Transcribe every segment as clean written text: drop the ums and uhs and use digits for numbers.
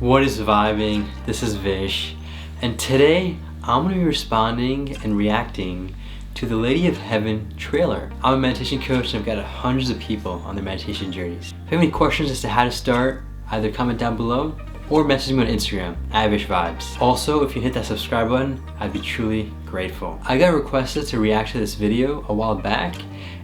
What is vibing? This is Vish, and today I'm going to be responding and reacting to the Lady of Heaven trailer. I'm a meditation coach and I've got hundreds of people on their meditation journeys. If you have any questions as to how to start, either comment down below or message me on Instagram at Vish Vibes. Also, if you hit that subscribe button, I'd be truly grateful. I got requested to react to this video a while back,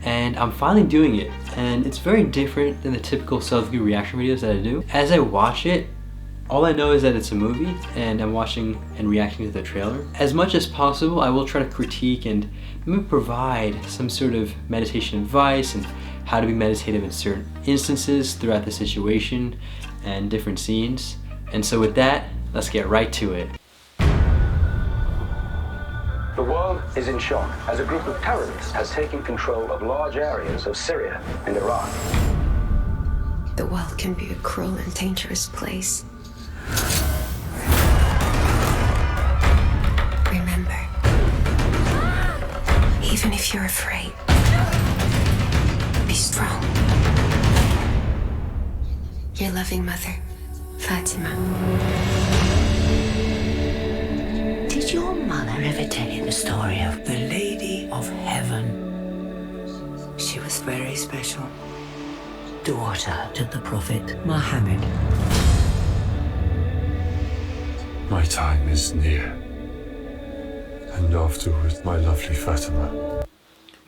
and I'm finally doing it. And it's very different than the typical self-view reaction videos that I do. As I watch it, all I know is that it's a movie and I'm watching and reacting to the trailer. As much as possible, I will try to critique and maybe provide some sort of meditation advice and how to be meditative in certain instances throughout the situation and different scenes. And so with that, let's get right to it. The world is in shock as a group of terrorists has taken control of large areas of Syria and Iraq. The world can be a cruel and dangerous place. Remember, even if you're afraid, be strong. Your loving mother, Fatima. Did your mother ever tell you the story of the Lady of Heaven? She was very special. Daughter to the Prophet Muhammad. My time is near. And afterwards, my lovely Fatima.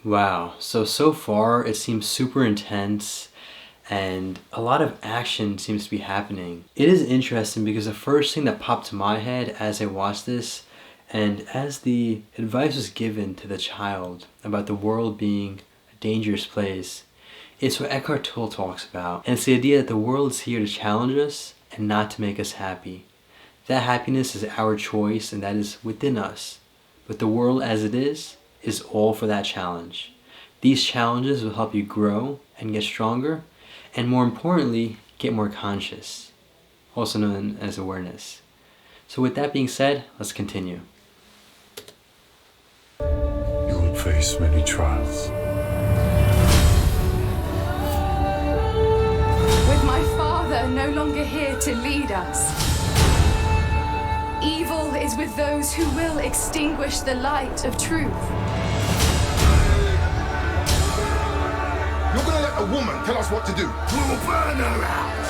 Wow, so far it seems super intense and a lot of action seems to be happening. It is interesting because the first thing that popped to my head as I watched this, and as the advice was given to the child about the world being a dangerous place, it's what Eckhart Tolle talks about. And it's the idea that the world is here to challenge us and not to make us happy. That happiness is our choice and that is within us. But the world as it is all for that challenge. These challenges will help you grow and get stronger, and more importantly, get more conscious, also known as awareness. So with that being said, let's continue. You will face many trials. With my father no longer here to lead us, evil is with those who will extinguish the light of truth. You're gonna let a woman tell us what to do. We will burn her out.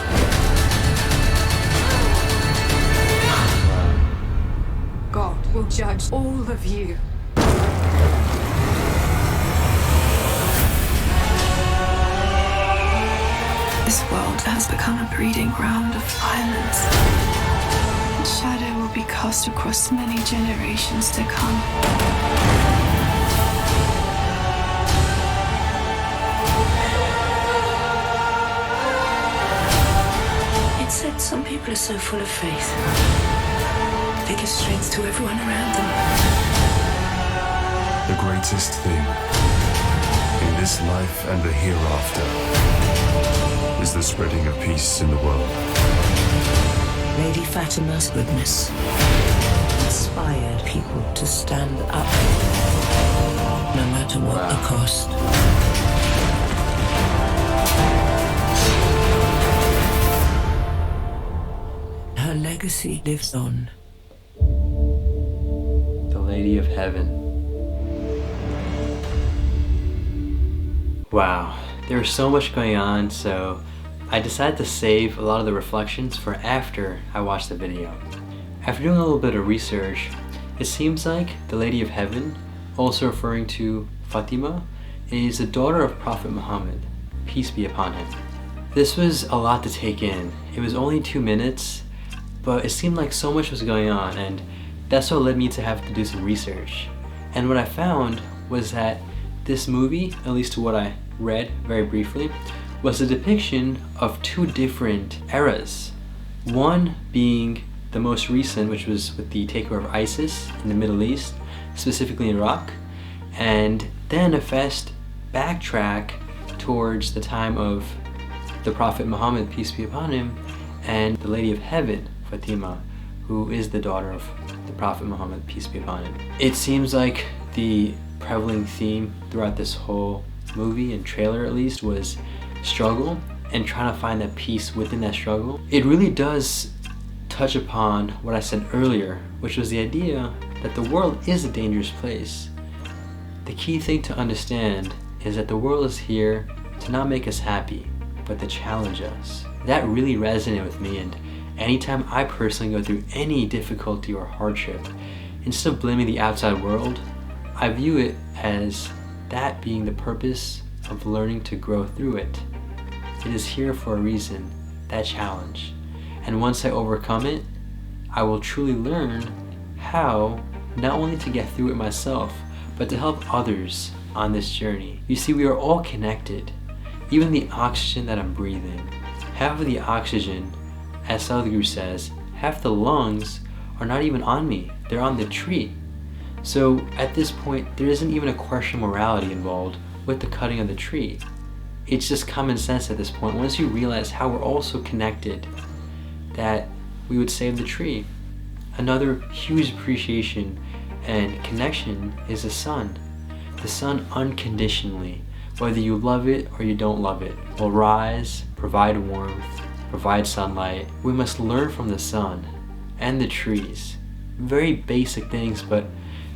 God will judge all of you. This world has become a breeding ground of violence. Shadow will be cast across many generations to come. It said some people are so full of faith. They give strength to everyone around them. The greatest thing in this life and the hereafter is the spreading of peace in the world. Lady Fatima's goodness inspired people to stand up, no matter what the cost. Her legacy lives on. The Lady of Heaven. Wow, there was so much going on, so I decided to save a lot of the reflections for after I watched the video. After doing a little bit of research, it seems like the Lady of Heaven, also referring to Fatima, is the daughter of Prophet Muhammad, peace be upon him. This was a lot to take in. It was only 2 minutes, but it seemed like so much was going on, and that's what led me to have to do some research. And what I found was that this movie, at least to what I read very briefly, was a depiction of 2 different eras. One being the most recent, which was with the takeover of ISIS in the Middle East, specifically in Iraq, and then a fast backtrack towards the time of the Prophet Muhammad, peace be upon him, and the Lady of Heaven, Fatima, who is the daughter of the Prophet Muhammad, peace be upon him. It seems like the prevalent theme throughout this whole movie and trailer, at least, was struggle and trying to find that peace within that struggle. It really does touch upon what I said earlier, which was the idea that the world is a dangerous place. The key thing to understand is that the world is here to not make us happy, but to challenge us. That really resonated with me, and anytime I personally go through any difficulty or hardship, instead of blaming the outside world, I view it as that being the purpose of learning to grow through it. It is here for a reason, that challenge. And once I overcome it, I will truly learn how not only to get through it myself, but to help others on this journey. You see, we are all connected. Even the oxygen that I'm breathing, half of the oxygen, as Sadhguru says, half the lungs are not even on me, they're on the tree. So at this point, there isn't even a question of morality involved with the cutting of the tree. It's just common sense at this point. Once you realize how we're all so connected, that we would save the tree. Another huge appreciation and connection is the sun. The sun unconditionally, whether you love it or you don't love it, will rise, provide warmth, provide sunlight. We must learn from the sun and the trees. Very basic things, but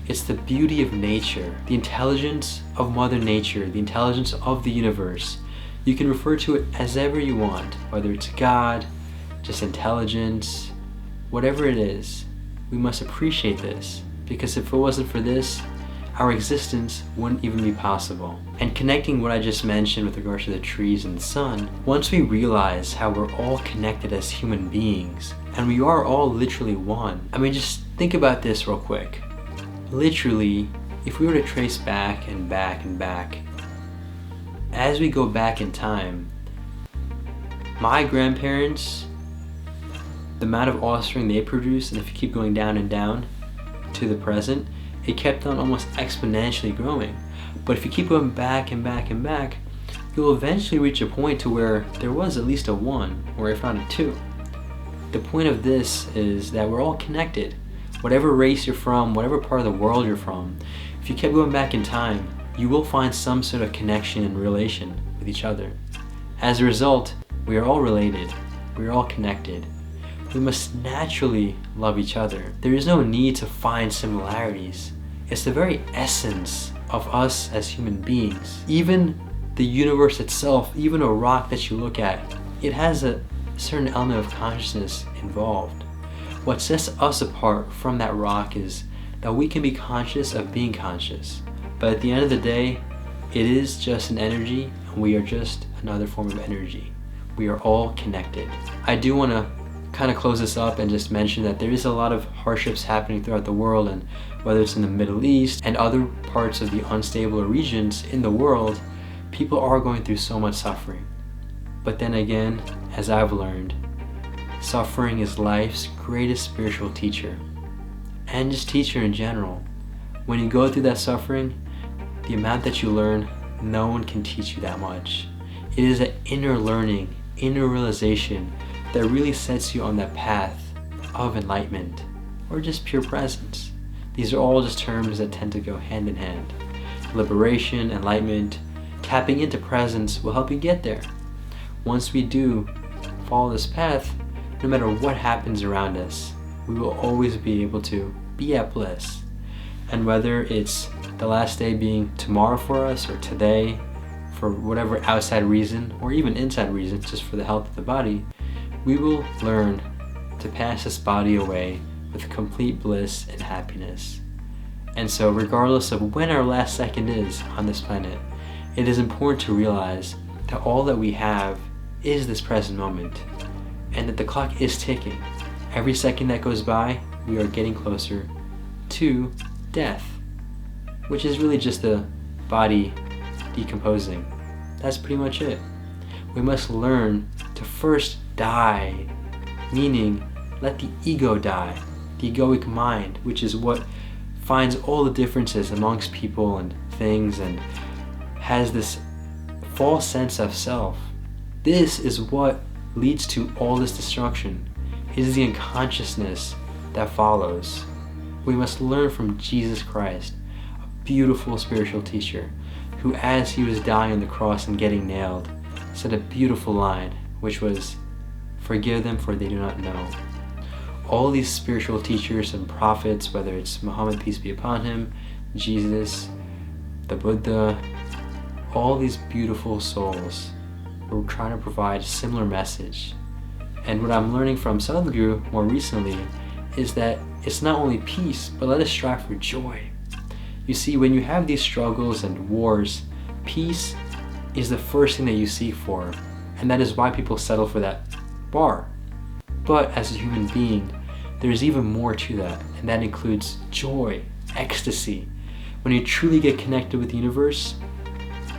it's the beauty of nature, the intelligence of Mother Nature, the intelligence of the universe. You can refer to it as ever you want, whether it's God, just intelligence, whatever it is. We must appreciate this, because if it wasn't for this, our existence wouldn't even be possible. And connecting what I just mentioned with regards to the trees and the sun, once we realize how we're all connected as human beings, and we are all literally one. I mean, just think about this real quick. Literally, if we were to trace back and back and back, as we go back in time, my grandparents, the amount of offspring they produced, and if you keep going down and down to the present, it kept on almost exponentially growing. But if you keep going back and back and back, you'll eventually reach a point to where there was at least a 1, or if not a 2. The point of this is that we're all connected. Whatever race you're from, whatever part of the world you're from, if you kept going back in time, you will find some sort of connection and relation with each other. As a result, we are all related. We are all connected. We must naturally love each other. There is no need to find similarities. It's the very essence of us as human beings. Even the universe itself, even a rock that you look at, it has a certain element of consciousness involved. What sets us apart from that rock is that we can be conscious of being conscious. But at the end of the day, it is just an energy, and we are just another form of energy. We are all connected. I do want to kind of close this up and just mention that there is a lot of hardships happening throughout the world, and whether it's in the Middle East and other parts of the unstable regions in the world, people are going through so much suffering. But then again, as I've learned, suffering is life's greatest spiritual teacher, and just teacher in general. When you go through that suffering, the amount that you learn, no one can teach you that much. It is an inner learning, inner realization that really sets you on that path of enlightenment, or just pure presence. These are all just terms that tend to go hand in hand. Liberation, enlightenment, tapping into presence will help you get there. Once we do follow this path, no matter what happens around us, we will always be able to be at bliss. And whether it's the last day being tomorrow for us, or today, for whatever outside reason, or even inside reason, just for the health of the body, we will learn to pass this body away with complete bliss and happiness. And so regardless of when our last second is on this planet, it is important to realize that all that we have is this present moment, and that the clock is ticking. Every second that goes by, we are getting closer to death, which is really just the body decomposing. That's pretty much it. We must learn to first die, meaning let the ego die, the egoic mind, which is what finds all the differences amongst people and things and has this false sense of self. This is what leads to all this destruction. It is the unconsciousness that follows. We must learn from Jesus Christ, a beautiful spiritual teacher, who as he was dying on the cross and getting nailed, said a beautiful line, which was, "Forgive them, for they do not know." all these spiritual teachers and prophets, whether it's Muhammad, peace be upon him, Jesus, the Buddha, all these beautiful souls were trying to provide a similar message. And what I'm learning from Sadhguru more recently is that it's not only peace, but let us strive for joy. You see, when you have these struggles and wars, peace is the first thing that you seek for, and that is why people settle for that bar. But as a human being, there's even more to that, and that includes joy, ecstasy. When you truly get connected with the universe,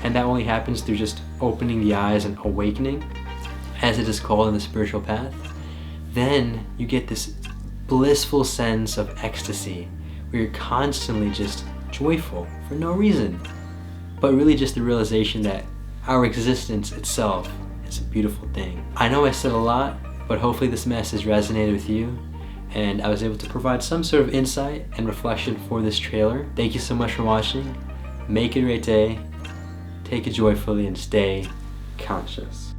and that only happens through just opening the eyes and awakening, as it is called in the spiritual path, then you get this blissful sense of ecstasy where you're constantly just joyful for no reason, but really just the realization that our existence itself is a beautiful thing. I know I said a lot, but hopefully this message resonated with you and I was able to provide some sort of insight and reflection for this trailer. Thank you so much for watching. Make it a great day, take it joyfully, and stay conscious.